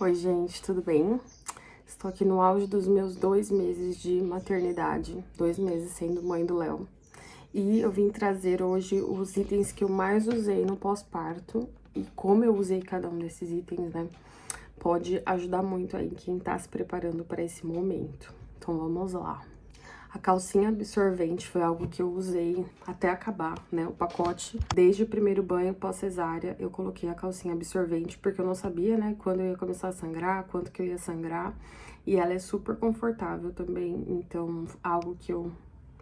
Oi, gente, tudo bem? Estou aqui no auge dos meus 2 meses de maternidade, 2 meses sendo mãe do Léo. E eu vim trazer hoje os itens que eu mais usei no pós-parto e como eu usei cada um desses itens, né? Pode ajudar muito aí quem tá se preparando para esse momento. Então vamos lá. A calcinha absorvente foi algo que eu usei até acabar, né, o pacote. Desde o primeiro banho pós-cesárea, eu coloquei a calcinha absorvente, porque eu não sabia, né, quando eu ia começar a sangrar, quanto que eu ia sangrar. E ela é super confortável também, então, algo que eu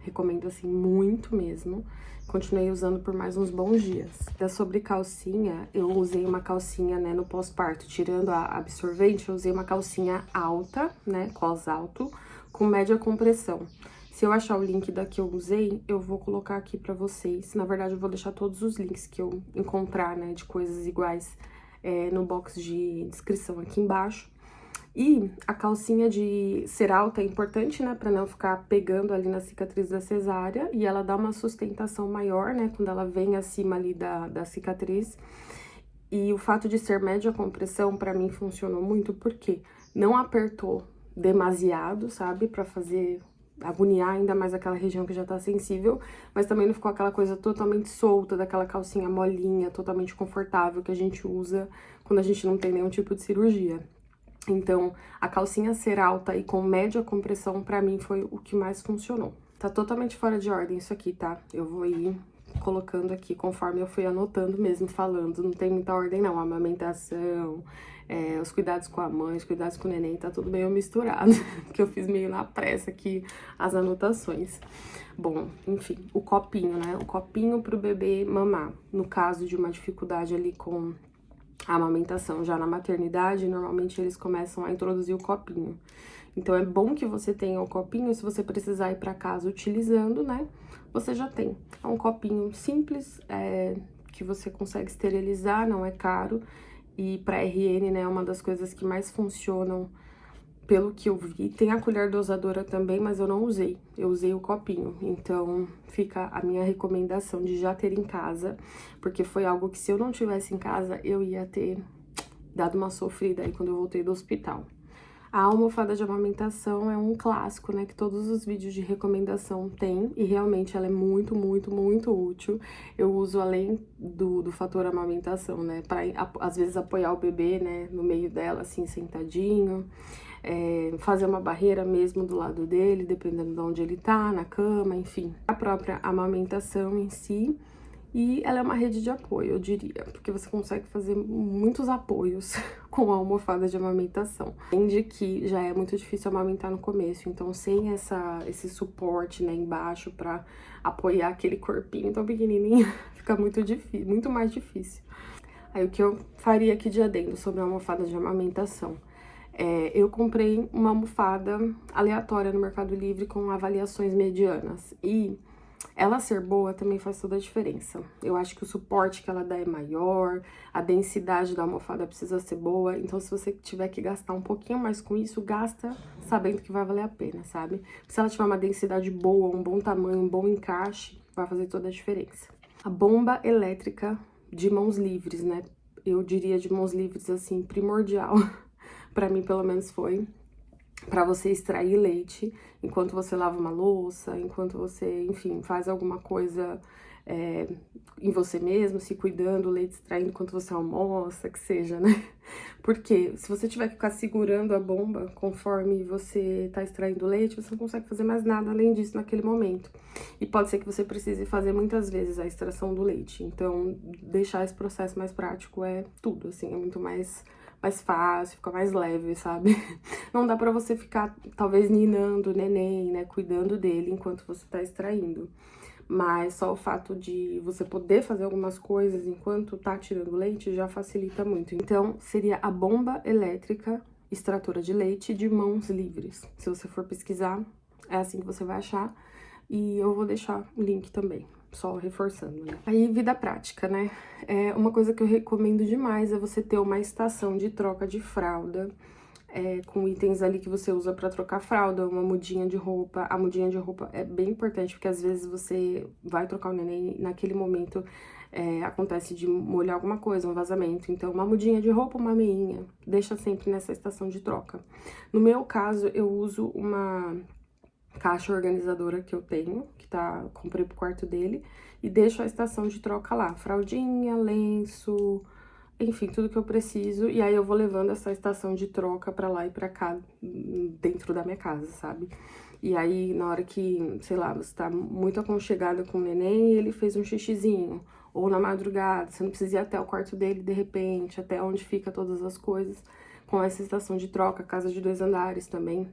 recomendo, assim, muito mesmo. Continuei usando por mais uns bons dias. Sobre calcinha, eu usei uma calcinha, né, no pós-parto, tirando a absorvente, eu usei uma calcinha alta, né, cos alto, com média compressão. Se eu achar o link da que eu usei, eu vou colocar aqui pra vocês. Na verdade, eu vou deixar todos os links que eu encontrar, né, de coisas iguais no box de descrição aqui embaixo. E a calcinha de ser alta é importante, né, pra não ficar pegando ali na cicatriz da cesárea. E ela dá uma sustentação maior, né, quando ela vem acima ali da cicatriz. E o fato de ser média compressão, pra mim, funcionou muito porque não apertou demasiado, sabe, pra fazer agoniar ainda mais aquela região que já tá sensível, mas também não ficou aquela coisa totalmente solta, daquela calcinha molinha, totalmente confortável que a gente usa quando a gente não tem nenhum tipo de cirurgia. Então, a calcinha ser alta e com média compressão, pra mim, foi o que mais funcionou. Tá totalmente fora de ordem isso aqui, tá? Eu vou ir colocando aqui conforme eu fui anotando mesmo, falando. Não tem muita ordem, não. A amamentação, os cuidados com a mãe, os cuidados com o neném, tá tudo meio misturado. Que eu fiz meio na pressa aqui as anotações. Bom, enfim, o copinho, né? O copinho pro bebê mamar. No caso de uma dificuldade ali com a amamentação já na maternidade, normalmente eles começam a introduzir o copinho. Então, é bom que você tenha o copinho, se você precisar ir para casa utilizando, né, você já tem. É um copinho simples, que você consegue esterilizar, não é caro. E para RN, né, é uma das coisas que mais funcionam, pelo que eu vi. Tem a colher dosadora também, mas eu não usei. Eu usei o copinho. Então, fica a minha recomendação de já ter em casa, porque foi algo que, se eu não tivesse em casa, eu ia ter dado uma sofrida aí quando eu voltei do hospital. A almofada de amamentação é um clássico, né, que todos os vídeos de recomendação têm, e realmente ela é muito, muito, muito útil. Eu uso além do fator amamentação, né, pra às vezes apoiar o bebê, né, no meio dela, assim, sentadinho, fazer uma barreira mesmo do lado dele, dependendo de onde ele tá, na cama, enfim. A própria amamentação em si. E ela é uma rede de apoio, eu diria, porque você consegue fazer muitos apoios com a almofada de amamentação. Além de que já é muito difícil amamentar no começo, então sem esse suporte, né, embaixo pra apoiar aquele corpinho tão pequenininho, fica muito difícil, muito mais difícil. Aí o que eu faria aqui de adendo sobre a almofada de amamentação? Eu comprei uma almofada aleatória no Mercado Livre com avaliações medianas e ela ser boa também faz toda a diferença. Eu acho que o suporte que ela dá é maior, a densidade da almofada precisa ser boa, então se você tiver que gastar um pouquinho mais com isso, gasta sabendo que vai valer a pena, sabe? Se ela tiver uma densidade boa, um bom tamanho, um bom encaixe, vai fazer toda a diferença. A bomba elétrica de mãos livres, né? Eu diria de mãos livres, assim, primordial. Pra mim, pelo menos, foi para você extrair leite enquanto você lava uma louça, enquanto você, enfim, faz alguma coisa em você mesmo, se cuidando, leite extraindo enquanto você almoça, que seja, né? Porque se você tiver que ficar segurando a bomba conforme você tá extraindo leite, você não consegue fazer mais nada além disso naquele momento. E pode ser que você precise fazer muitas vezes a extração do leite. Então, deixar esse processo mais prático é tudo, assim, é muito mais fácil, fica mais leve, sabe? Não dá pra você ficar, talvez, ninando o neném, né, cuidando dele enquanto você tá extraindo. Mas só o fato de você poder fazer algumas coisas enquanto tá tirando leite já facilita muito. Então, seria a bomba elétrica extratora de leite de mãos livres. Se você for pesquisar, é assim que você vai achar. E eu vou deixar o link também, só reforçando, né? Aí, vida prática, né? Uma coisa que eu recomendo demais é você ter uma estação de troca de fralda, com itens ali que você usa pra trocar fralda, uma mudinha de roupa. A mudinha de roupa é bem importante, porque às vezes você vai trocar o neném e naquele momento acontece de molhar alguma coisa, um vazamento. Então, uma mudinha de roupa, uma meinha, deixa sempre nessa estação de troca. No meu caso, eu uso uma caixa organizadora que eu tenho, comprei pro quarto dele, e deixo a estação de troca lá. Fraldinha, lenço, enfim, tudo que eu preciso. E aí eu vou levando essa estação de troca pra lá e pra cá, dentro da minha casa, sabe? E aí, na hora que, sei lá, você tá muito aconchegada com o neném e ele fez um xixizinho, ou na madrugada, você não precisa ir até o quarto dele de repente, até onde fica todas as coisas. Com essa estação de troca, casa de 2 andares também,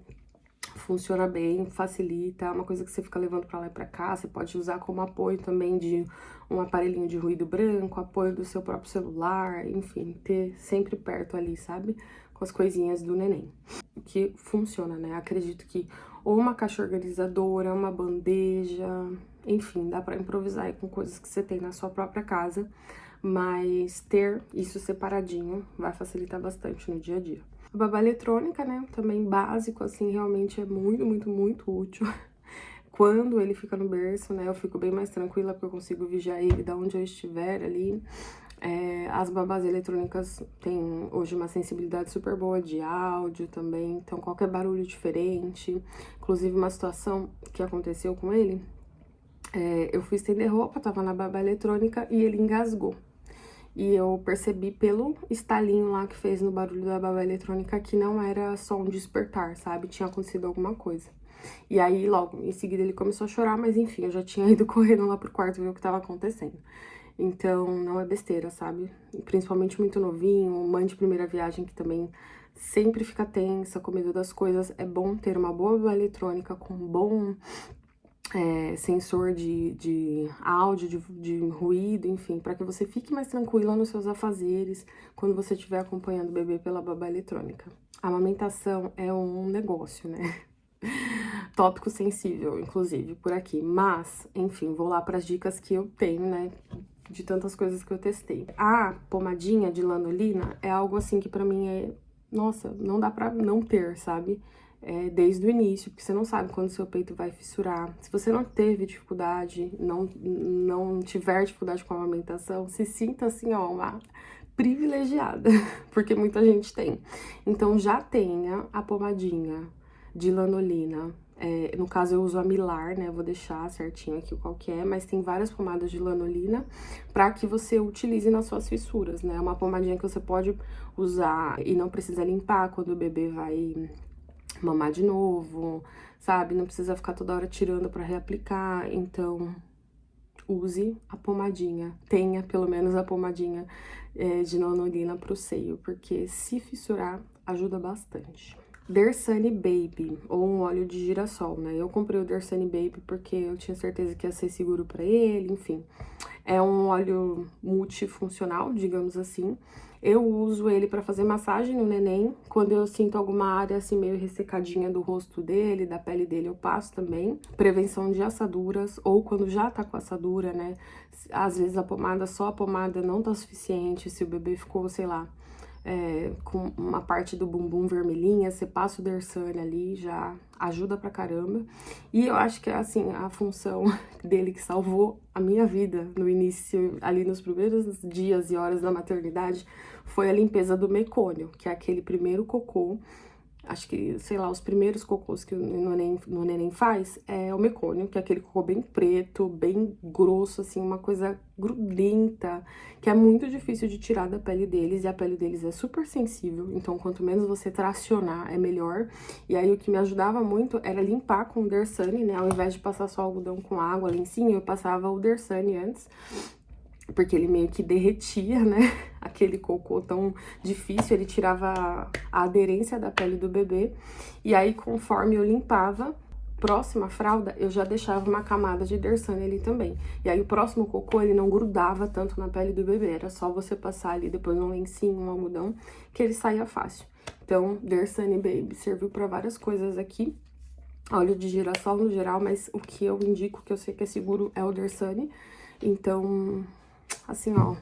funciona bem, facilita, é uma coisa que você fica levando pra lá e pra cá, você pode usar como apoio também de um aparelhinho de ruído branco, apoio do seu próprio celular, enfim, ter sempre perto ali, sabe? Com as coisinhas do neném. Que funciona, né? Acredito que ou uma caixa organizadora, uma bandeja, enfim, dá pra improvisar aí com coisas que você tem na sua própria casa, mas ter isso separadinho vai facilitar bastante no dia a dia. A babá eletrônica, né, também básico, assim, realmente é muito, muito, muito útil. Quando ele fica no berço, né, eu fico bem mais tranquila porque eu consigo vigiar ele da onde eu estiver ali. As babás eletrônicas têm hoje uma sensibilidade super boa de áudio também, então qualquer barulho diferente. Inclusive uma situação que aconteceu com ele, eu fui estender roupa, tava na babá eletrônica e ele engasgou. E eu percebi pelo estalinho lá que fez no barulho da babá eletrônica que não era só um despertar, sabe? Tinha acontecido alguma coisa. E aí, logo em seguida, ele começou a chorar, mas enfim, eu já tinha ido correndo lá pro quarto ver o que tava acontecendo. Então, não é besteira, sabe? Principalmente muito novinho, mãe de primeira viagem que também sempre fica tensa com medo das coisas. É bom ter uma boa babá eletrônica com um bom sensor de áudio, de ruído, enfim, para que você fique mais tranquila nos seus afazeres quando você estiver acompanhando o bebê pela babá eletrônica. A amamentação é um negócio, né? Tópico sensível, inclusive, por aqui. Mas, enfim, vou lá para as dicas que eu tenho, né? De tantas coisas que eu testei. A pomadinha de lanolina é algo assim que pra mim nossa, não dá pra não ter, sabe? Desde o início, porque você não sabe quando o seu peito vai fissurar. Se você não teve dificuldade, não tiver dificuldade com a amamentação, se sinta assim, ó, uma privilegiada, porque muita gente tem. Então já tenha a pomadinha de lanolina. No caso, eu uso a Milar, né? Vou deixar certinho aqui qual que é, mas tem várias pomadas de lanolina para que você utilize nas suas fissuras, né? É uma pomadinha que você pode usar e não precisa limpar quando o bebê vai mamar de novo, sabe? Não precisa ficar toda hora tirando para reaplicar, então use a pomadinha, tenha pelo menos a pomadinha de lanolina pro seio, porque se fissurar, ajuda bastante. Dersane Baby, ou um óleo de girassol, né? Eu comprei o Dersane Baby porque eu tinha certeza que ia ser seguro pra ele, enfim. É um óleo multifuncional, digamos assim. Eu uso ele pra fazer massagem no neném. Quando eu sinto alguma área assim meio ressecadinha do rosto dele, da pele dele, eu passo também. Prevenção de assaduras, ou quando já tá com assadura, né? Às vezes só a pomada não tá suficiente, se o bebê ficou, sei lá, com uma parte do bumbum vermelhinha, você passa o Dersane ali, já ajuda pra caramba. E eu acho que, assim, a função dele que salvou a minha vida no início, ali nos primeiros dias e horas da maternidade, foi a limpeza do mecônio, que é aquele primeiro cocô. Acho que, sei lá, os primeiros cocôs que o neném faz é o mecônio, que é aquele cocô bem preto, bem grosso, assim, uma coisa grudenta, que é muito difícil de tirar da pele deles, e a pele deles é super sensível, então quanto menos você tracionar, é melhor. E aí o que me ajudava muito era limpar com o Dersane, né, ao invés de passar só algodão com água, lencinho, eu passava o Dersane antes, porque ele meio que derretia, né, aquele cocô tão difícil, ele tirava a aderência da pele do bebê, e aí conforme eu limpava, próxima fralda, eu já deixava uma camada de Dersane ali também. E aí o próximo cocô, ele não grudava tanto na pele do bebê, era só você passar ali depois um lencinho, um algodão, que ele saía fácil. Então, Dersane Baby serviu pra várias coisas aqui, óleo de girassol no geral, mas o que eu indico, que eu sei que é seguro, é o Dersane. Então, assim, ó,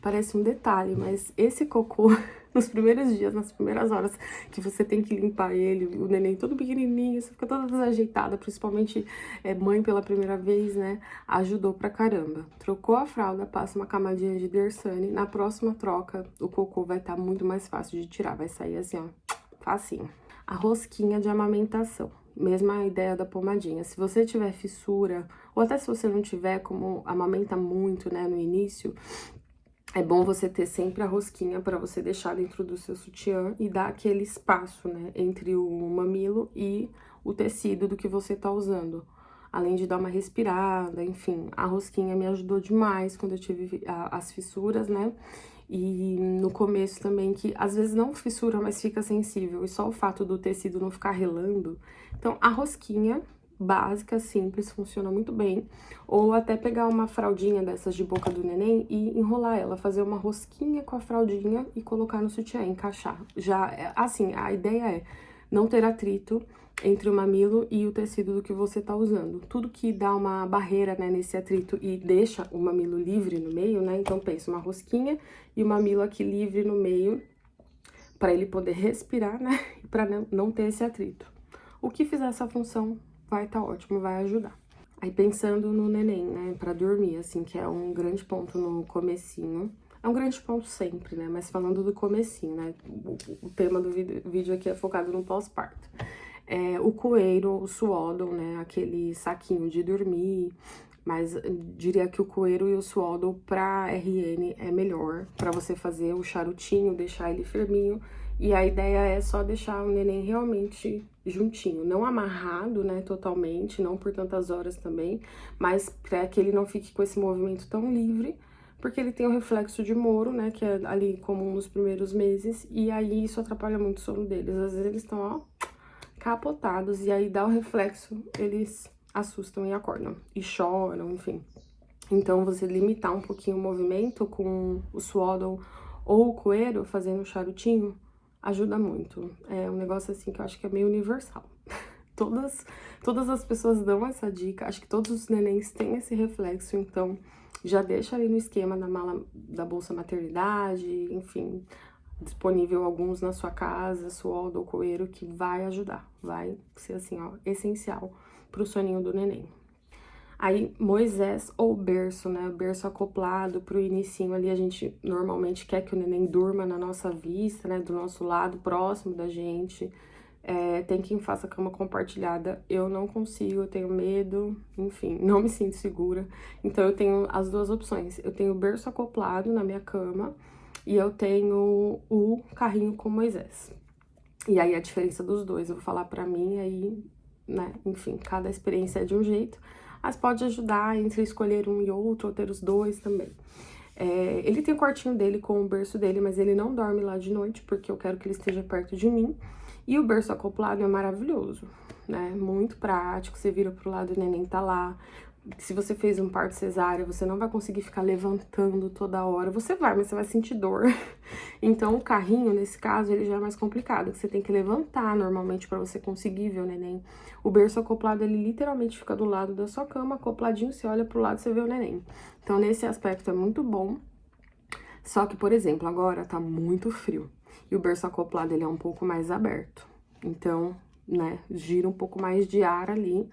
parece um detalhe, mas esse cocô nos primeiros dias, nas primeiras horas que você tem que limpar ele, o neném todo pequenininho, você fica toda desajeitada, principalmente mãe pela primeira vez, né? Ajudou pra caramba. Trocou a fralda, passa uma camadinha de Dersane, na próxima troca o cocô vai estar muito mais fácil de tirar, vai sair assim, ó, facinho. A rosquinha de amamentação. Mesma ideia da pomadinha. Se você tiver fissura, ou até se você não tiver, como amamenta muito, né, no início, é bom você ter sempre a rosquinha para você deixar dentro do seu sutiã e dar aquele espaço, né, entre o mamilo e o tecido do que você tá usando. Além de dar uma respirada, enfim, a rosquinha me ajudou demais quando eu tive as fissuras, né? E no começo também, que às vezes não fissura, mas fica sensível. E só o fato do tecido não ficar relando. Então, a rosquinha básica, simples, funciona muito bem. Ou até pegar uma fraldinha dessas de boca do neném e enrolar ela. Fazer uma rosquinha com a fraldinha e colocar no sutiã, encaixar. Já, assim, a ideia é não ter atrito entre o mamilo e o tecido do que você tá usando. Tudo que dá uma barreira, né, nesse atrito e deixa o mamilo livre no meio, né? Então, pensa, uma rosquinha e o mamilo aqui livre no meio, para ele poder respirar, né? E pra não ter esse atrito. O que fizer essa função vai tá ótimo, vai ajudar. Aí, pensando no neném, né, pra dormir, assim, que é um grande ponto no comecinho. É um grande ponto sempre, né? Mas falando do comecinho, né? O tema do vídeo aqui é focado no pós-parto. O coeiro, o Swaddle, né? Aquele saquinho de dormir. Mas diria que o coeiro e o Swaddle pra RN é melhor. Pra você fazer o charutinho, deixar ele firminho. E a ideia é só deixar o neném realmente juntinho. Não amarrado, né, totalmente, não por tantas horas também. Mas pra que ele não fique com esse movimento tão livre. Porque ele tem o reflexo de Moro, né, que é ali comum nos primeiros meses, e aí isso atrapalha muito o sono deles. Às vezes eles estão, ó, capotados, e aí dá o reflexo, eles assustam e acordam, e choram, enfim. Então, você limitar um pouquinho o movimento com o Swaddle ou o coeiro, fazendo o charutinho, ajuda muito. É um negócio, assim, que eu acho que é meio universal. Todas as pessoas dão essa dica, acho que todos os nenéns têm esse reflexo, então já deixa ali no esquema da mala da bolsa maternidade, enfim, disponível alguns na sua casa, Swaddle ou coeiro, que vai ajudar, vai ser assim, ó, essencial pro soninho do neném. Aí, Moisés ou berço, né, berço acoplado pro inicinho ali, a gente normalmente quer que o neném durma na nossa vista, né, do nosso lado, próximo da gente. Tem quem faça cama compartilhada, eu não consigo, eu tenho medo, enfim, não me sinto segura. Então, eu tenho as duas opções. Eu tenho o berço acoplado na minha cama e eu tenho o carrinho com Moisés. E aí, a diferença dos dois, eu vou falar pra mim, aí, né, enfim, cada experiência é de um jeito, mas pode ajudar entre escolher um e outro, ou ter os dois também. Ele tem o quartinho dele com o berço dele, mas ele não dorme lá de noite, porque eu quero que ele esteja perto de mim. E o berço acoplado é maravilhoso, né? Muito prático, você vira pro lado, o neném tá lá. Se você fez um parto cesárea, você não vai conseguir ficar levantando toda hora. Você vai, mas você vai sentir dor. Então, o carrinho, nesse caso, ele já é mais complicado, que você tem que levantar normalmente pra você conseguir ver o neném. O berço acoplado, ele literalmente fica do lado da sua cama, acopladinho, você olha pro lado, você vê o neném. Então, nesse aspecto é muito bom. Só que, por exemplo, agora tá muito frio. E o berço acoplado, ele é um pouco mais aberto. Então, né, gira um pouco mais de ar ali.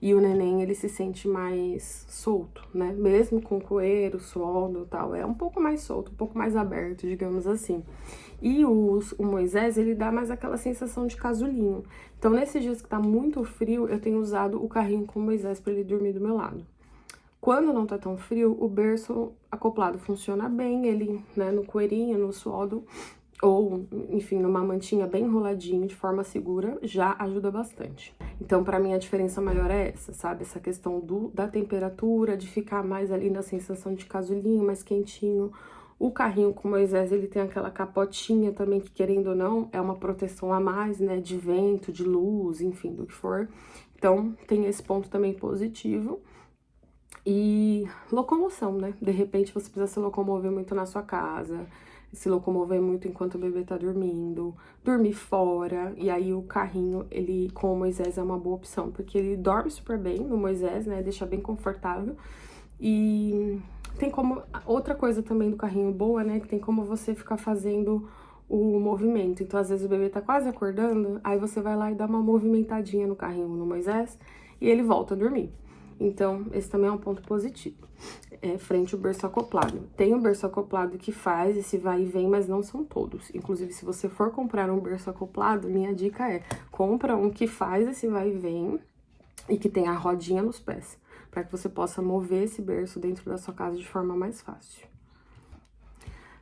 E o neném, ele se sente mais solto, né? Mesmo com coeiro, Swaddle e tal, é um pouco mais solto, um pouco mais aberto, digamos assim. E o Moisés, ele dá mais aquela sensação de casulinho. Então, nesses dias que tá muito frio, eu tenho usado o carrinho com o Moisés pra ele dormir do meu lado. Quando não tá tão frio, o berço acoplado funciona bem, ele, né, no coeirinho, no Swaddle, ou, enfim, numa mantinha bem enroladinho, de forma segura, já ajuda bastante. Então, pra mim, a diferença maior é essa, sabe? Essa questão da temperatura, de ficar mais ali na sensação de casulinho, mais quentinho. O carrinho com Moisés, ele tem aquela capotinha também, que querendo ou não, é uma proteção a mais, né? De vento, de luz, enfim, do que for. Então, tem esse ponto também positivo. E locomoção, né? De repente, você precisa se locomover muito na sua casa, se locomover muito enquanto o bebê tá dormindo, dormir fora, e aí o carrinho, ele com o Moisés é uma boa opção, porque ele dorme super bem no Moisés, né, deixa bem confortável, e tem como, outra coisa também do carrinho boa, né, que tem como você ficar fazendo o movimento. Então, às vezes o bebê tá quase acordando, aí você vai lá e dá uma movimentadinha no carrinho no Moisés e ele volta a dormir. Então, esse também é um ponto positivo, frente ao berço acoplado. Tem um berço acoplado que faz esse vai e vem, mas não são todos. Inclusive, se você for comprar um berço acoplado, minha dica é, compra um que faz esse vai e vem e que tem a rodinha nos pés, para que você possa mover esse berço dentro da sua casa de forma mais fácil.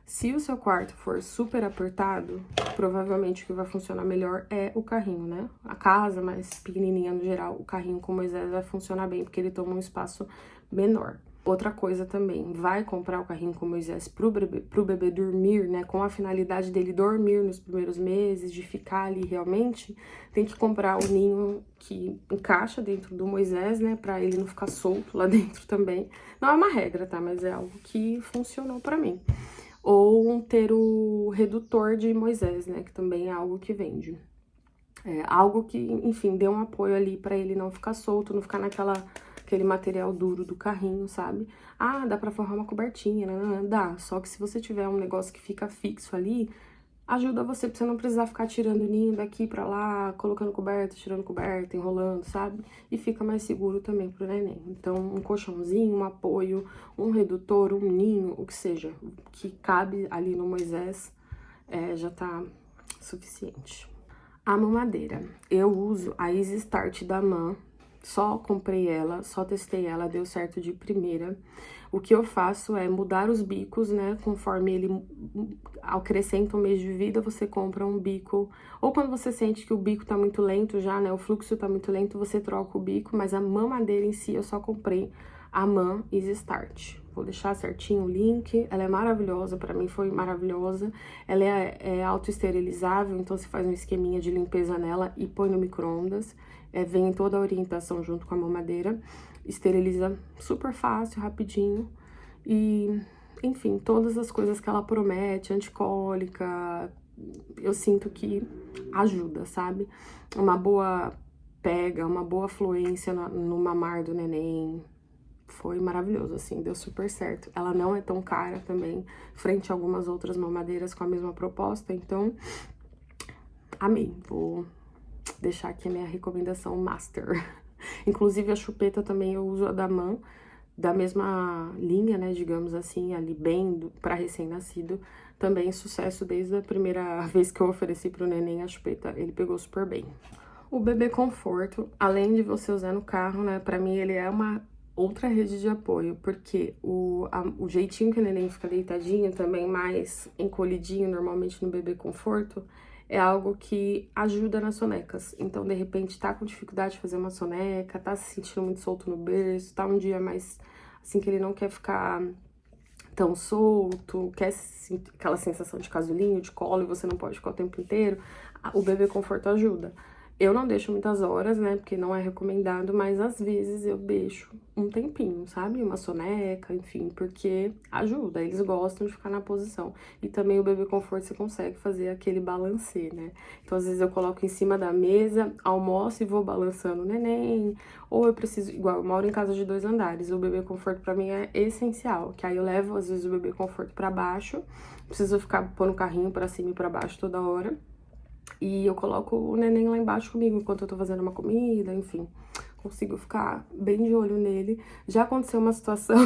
Se o seu quarto for super apertado, provavelmente o que vai funcionar melhor é o carrinho, né? A casa mais pequenininha no geral, o carrinho com Moisés vai funcionar bem, porque ele toma um espaço menor. Outra coisa também, vai comprar o carrinho com Moisés pro bebê dormir, né? Com a finalidade dele dormir nos primeiros meses, de ficar ali realmente, tem que comprar o ninho que encaixa dentro do Moisés, né? Pra ele não ficar solto lá dentro também. Não é uma regra, tá? Mas é algo que funcionou pra mim. Ou ter o redutor de Moisés, né, que também é algo que vende. Algo que, enfim, dê um apoio ali pra ele não ficar solto, não ficar aquele material duro do carrinho, sabe? Ah, dá pra forrar uma cobertinha, né? Dá, só que se você tiver um negócio que fica fixo ali, ajuda você pra você não precisar ficar tirando o ninho daqui pra lá, colocando coberta, tirando coberta, enrolando, sabe? E fica mais seguro também pro neném. Então, um colchãozinho, um apoio, um redutor, um ninho, o que seja, que cabe ali no Moisés, já tá suficiente. A mamadeira. Eu uso a Easy Start da Man. Só comprei ela, só testei ela, deu certo de primeira. O que eu faço é mudar os bicos, né? Conforme ele acrescenta um mês de vida, você compra um bico. Ou quando você sente que o bico tá muito lento já, né? O fluxo tá muito lento, você troca o bico. Mas a mamadeira em si, eu só comprei a Man Easy Start. Vou deixar certinho o link. Ela é maravilhosa, pra mim foi maravilhosa. Ela é auto-esterilizável, então você faz um esqueminha de limpeza nela e põe no micro-ondas. Vem toda a orientação junto com a mamadeira. Esteriliza super fácil, rapidinho. E, enfim, todas as coisas que ela promete, anticólica, eu sinto que ajuda, sabe? Uma boa pega, uma boa fluência no mamar do neném. Foi maravilhoso, assim, deu super certo. Ela não é tão cara também, frente a algumas outras mamadeiras com a mesma proposta, então, amei. Vou deixar aqui a minha recomendação master. Inclusive, a chupeta também eu uso a da Man, da mesma linha, né, digamos assim, ali bem para recém-nascido. Também sucesso desde a primeira vez que eu ofereci pro neném a chupeta, ele pegou super bem. O bebê conforto, além de você usar no carro, né, pra mim ele é uma outra rede de apoio, porque o jeitinho que o neném fica deitadinho também, mais encolhidinho, normalmente no bebê conforto, é algo que ajuda nas sonecas. Então, de repente, tá com dificuldade de fazer uma soneca, tá se sentindo muito solto no berço, tá um dia mais, assim, que ele não quer ficar tão solto, quer aquela sensação de casulinho, de colo, e você não pode ficar o tempo inteiro, o bebê conforto ajuda. Eu não deixo muitas horas, né, porque não é recomendado, mas às vezes eu deixo um tempinho, sabe? Uma soneca, enfim, porque ajuda, eles gostam de ficar na posição. E também o bebê conforto você consegue fazer aquele balancê, né? Então, às vezes eu coloco em cima da mesa, almoço e vou balançando o neném, ou eu preciso, igual, eu moro em casa de 2 andares, o bebê conforto pra mim é essencial, que aí eu levo, às vezes, o bebê conforto pra baixo, preciso ficar pondo o carrinho pra cima e pra baixo toda hora. E eu coloco o neném lá embaixo comigo enquanto eu tô fazendo uma comida, enfim. Consigo ficar bem de olho nele. Já aconteceu uma situação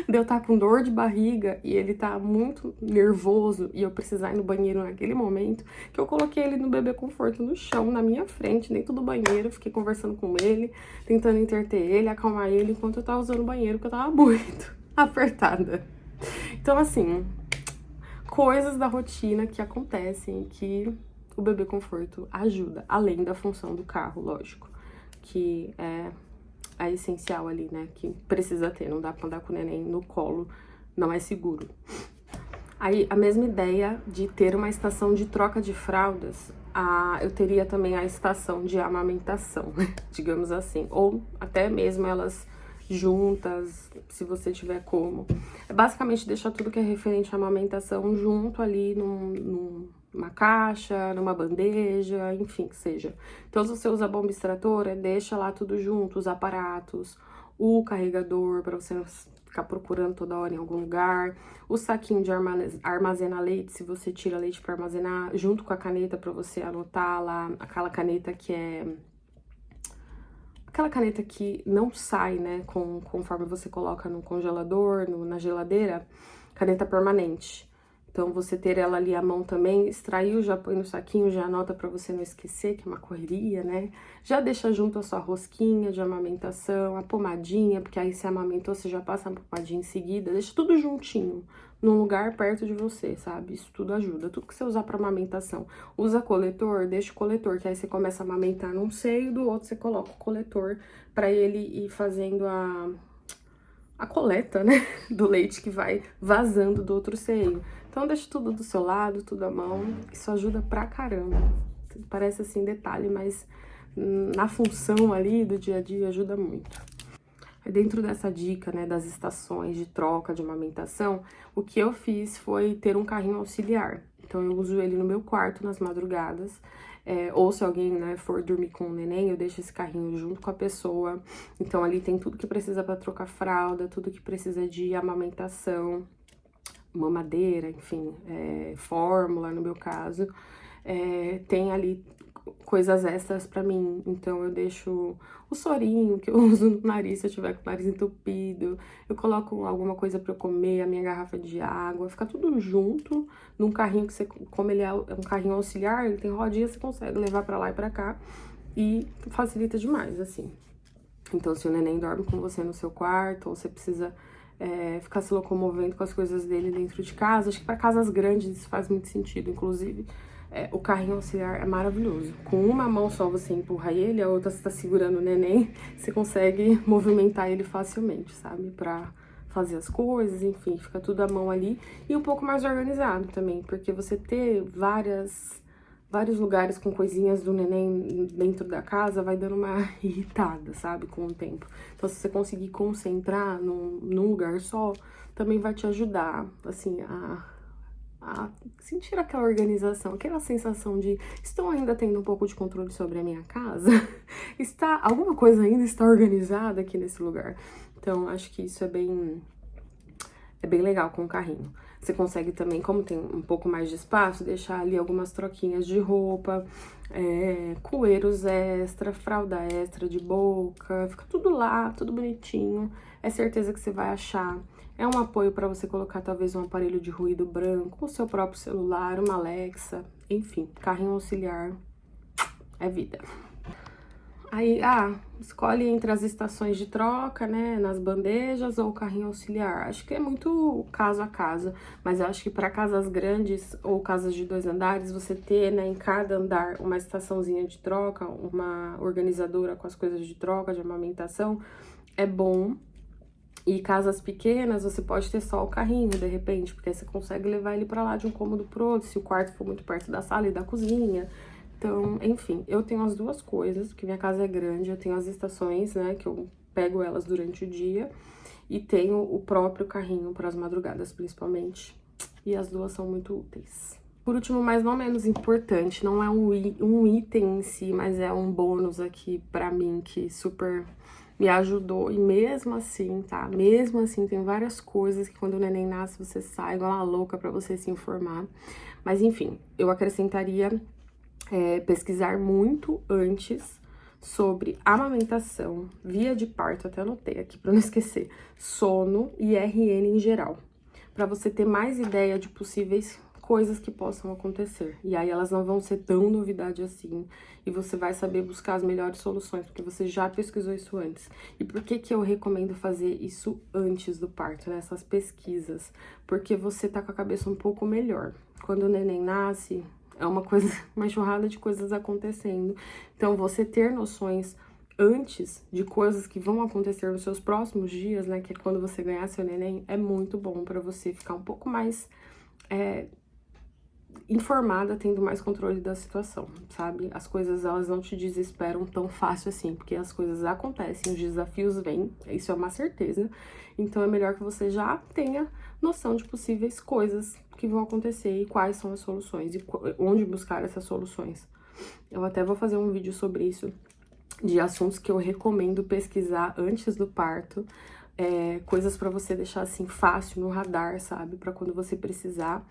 de eu estar com dor de barriga e ele tá muito nervoso e eu precisar ir no banheiro naquele momento, que eu coloquei ele no bebê conforto no chão, na minha frente, dentro do banheiro. Fiquei conversando com ele, tentando entreter ele, acalmar ele enquanto eu tava usando o banheiro, porque eu tava muito apertada. Então, assim, coisas da rotina que acontecem que o bebê conforto ajuda, além da função do carro, lógico, que é a essencial ali, né, que precisa ter, não dá pra andar com o neném no colo, não é seguro. Aí, a mesma ideia de ter uma estação de troca de fraldas, eu teria também a estação de amamentação, digamos assim, ou até mesmo elas juntas, se você tiver como. É basicamente deixar tudo que é referente à amamentação junto ali numa caixa, numa bandeja, enfim, que seja. Então, se você usa bomba extratora, deixa lá tudo junto, os aparatos, o carregador, para você ficar procurando toda hora em algum lugar. O saquinho de armazenar leite, se você tira leite para armazenar, junto com a caneta para você anotar lá, aquela caneta que é... Aquela caneta que não sai, né, conforme você coloca no congelador, na geladeira, caneta permanente. Então, você ter ela ali à mão também, extraiu, já põe no saquinho, já anota pra você não esquecer, que é uma correria, né? Já deixa junto a sua rosquinha de amamentação, a pomadinha, porque aí você amamentou, você já passa a pomadinha em seguida, deixa tudo juntinho, num lugar perto de você, sabe? Isso tudo ajuda, tudo que você usar pra amamentação. Usa coletor, deixa o coletor, que aí você começa a amamentar num seio, do outro você coloca o coletor pra ele ir fazendo a coleta, né, do leite que vai vazando do outro seio. Então, deixa tudo do seu lado, tudo à mão. Isso ajuda pra caramba. Parece assim detalhe, mas na função ali do dia a dia ajuda muito. Dentro dessa dica, né, das estações de troca de amamentação, o que eu fiz foi ter um carrinho auxiliar. Então, eu uso ele no meu quarto nas madrugadas. Ou se alguém, né, for dormir com o neném, eu deixo esse carrinho junto com a pessoa. Então, ali tem tudo que precisa para trocar fralda, tudo que precisa de amamentação, mamadeira, enfim, fórmula, no meu caso. Tem ali coisas extras pra mim, então eu deixo o sorinho que eu uso no nariz se eu tiver com o nariz entupido, eu coloco alguma coisa pra eu comer, a minha garrafa de água, fica tudo junto num carrinho que você, como ele é um carrinho auxiliar, ele tem rodinha, você consegue levar pra lá e pra cá e facilita demais, assim. Então, se o neném dorme com você no seu quarto, ou você precisa ficar se locomovendo com as coisas dele dentro de casa, acho que para casas grandes isso faz muito sentido, inclusive o carrinho auxiliar é maravilhoso. Com uma mão só você empurra ele, a outra você tá segurando o neném, você consegue movimentar ele facilmente, sabe? Pra fazer as coisas, enfim, fica tudo à mão ali. E um pouco mais organizado também, porque você ter vários lugares com coisinhas do neném dentro da casa vai dando uma irritada, sabe, com o tempo. Então, se você conseguir concentrar num lugar só, também vai te ajudar, assim, a sentir aquela organização, aquela sensação de estou ainda tendo um pouco de controle sobre a minha casa, alguma coisa ainda está organizada aqui nesse lugar. Então, acho que isso é bem legal com o carrinho. Você consegue também, como tem um pouco mais de espaço, deixar ali algumas troquinhas de roupa, coeiros extra, fralda extra de boca, fica tudo lá, tudo bonitinho. É certeza que você vai achar. É um apoio para você colocar talvez um aparelho de ruído branco, o seu próprio celular, uma Alexa, enfim, carrinho auxiliar é vida. Aí, escolhe entre as estações de troca, né, nas bandejas ou o carrinho auxiliar. Acho que é muito caso a caso, mas eu acho que para casas grandes ou casas de 2 andares, você ter, né, em cada andar uma estaçãozinha de troca, uma organizadora com as coisas de troca, de amamentação, é bom. E casas pequenas, você pode ter só o carrinho, de repente, porque aí você consegue levar ele para lá de um cômodo pro outro, se o quarto for muito perto da sala e da cozinha. Então, enfim, eu tenho as duas coisas, porque minha casa é grande, eu tenho as estações, né, que eu pego elas durante o dia, e tenho o próprio carrinho para as madrugadas, principalmente, e as duas são muito úteis. Por último, mas não menos importante, não é um item em si, mas é um bônus aqui pra mim que super me ajudou, e mesmo assim, tá? Mesmo assim, tem várias coisas que quando o neném nasce, você sai igual uma louca pra você se informar. Mas enfim, eu acrescentaria pesquisar muito antes sobre amamentação, via de parto, até anotei aqui pra não esquecer, sono e RN em geral, pra você ter mais ideia de possíveis coisas que possam acontecer. E aí elas não vão ser tão novidade assim, e você vai saber buscar as melhores soluções, porque você já pesquisou isso antes. E por que que eu recomendo fazer isso antes do parto, né? Essas pesquisas? Porque você tá com a cabeça um pouco melhor. Quando o neném nasce, é uma enxurrada de coisas acontecendo. Então, você ter noções antes de coisas que vão acontecer nos seus próximos dias, né? Que é quando você ganhar seu neném, é muito bom pra você ficar um pouco mais informada, tendo mais controle da situação, sabe? As coisas, elas não te desesperam tão fácil assim, porque as coisas acontecem, os desafios vêm, isso é uma certeza. Então, é melhor que você já tenha noção de possíveis coisas que vão acontecer e quais são as soluções e onde buscar essas soluções. Eu até vou fazer um vídeo sobre isso, de assuntos que eu recomendo pesquisar antes do parto, coisas pra você deixar, assim, fácil no radar, sabe? Pra quando você precisar.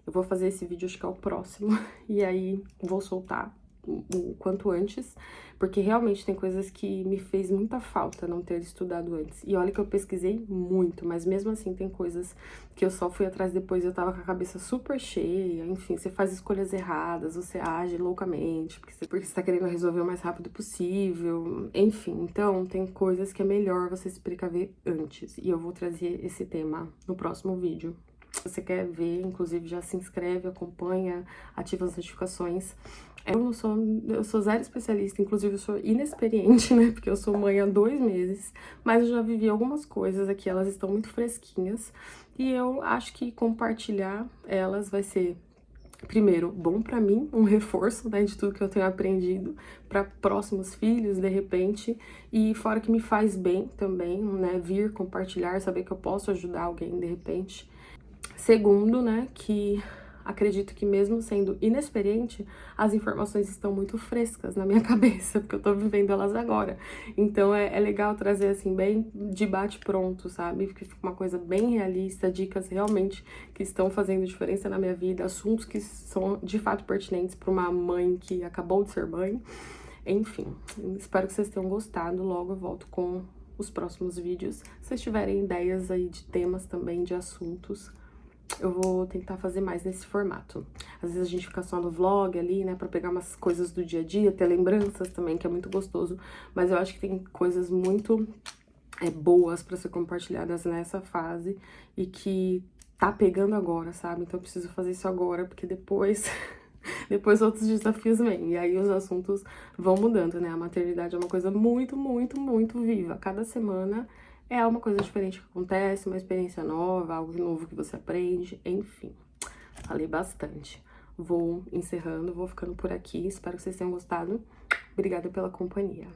Eu vou fazer esse vídeo, acho que é o próximo, e aí vou soltar o quanto antes, porque realmente tem coisas que me fez muita falta não ter estudado antes. E olha que eu pesquisei muito, mas mesmo assim tem coisas que eu só fui atrás depois, eu tava com a cabeça super cheia, enfim, você faz escolhas erradas, você age loucamente, porque você tá querendo resolver o mais rápido possível, enfim. Então, tem coisas que é melhor você se precaver antes, e eu vou trazer esse tema no próximo vídeo. Se você quer ver, inclusive, já se inscreve, acompanha, ativa as notificações. Eu sou zero especialista, inclusive eu sou inexperiente, né? Porque eu sou mãe há 2 meses, mas eu já vivi algumas coisas aqui, elas estão muito fresquinhas. E eu acho que compartilhar elas vai ser, primeiro, bom pra mim, um reforço, né, de tudo que eu tenho aprendido para próximos filhos, de repente, e fora que me faz bem também, né, vir compartilhar, saber que eu posso ajudar alguém de repente. Segundo, né, que acredito que mesmo sendo inexperiente, as informações estão muito frescas na minha cabeça, porque eu tô vivendo elas agora. Então é legal trazer assim, bem de bate-pronto, sabe? Porque fica uma coisa bem realista, dicas realmente que estão fazendo diferença na minha vida, assuntos que são de fato pertinentes para uma mãe que acabou de ser mãe. Enfim, espero que vocês tenham gostado. Logo eu volto com os próximos vídeos. Se vocês tiverem ideias aí de temas também, de assuntos, eu vou tentar fazer mais nesse formato. Às vezes a gente fica só no vlog ali, né, pra pegar umas coisas do dia a dia, ter lembranças também, que é muito gostoso. Mas eu acho que tem coisas muito boas pra ser compartilhadas nessa fase e que tá pegando agora, sabe? Então eu preciso fazer isso agora, porque depois... depois outros desafios vêm, e aí os assuntos vão mudando, né? A maternidade é uma coisa muito, muito, muito viva. Cada semana é uma coisa diferente que acontece, uma experiência nova, algo novo que você aprende, enfim. Falei bastante. Vou encerrando, vou ficando por aqui. Espero que vocês tenham gostado. Obrigada pela companhia.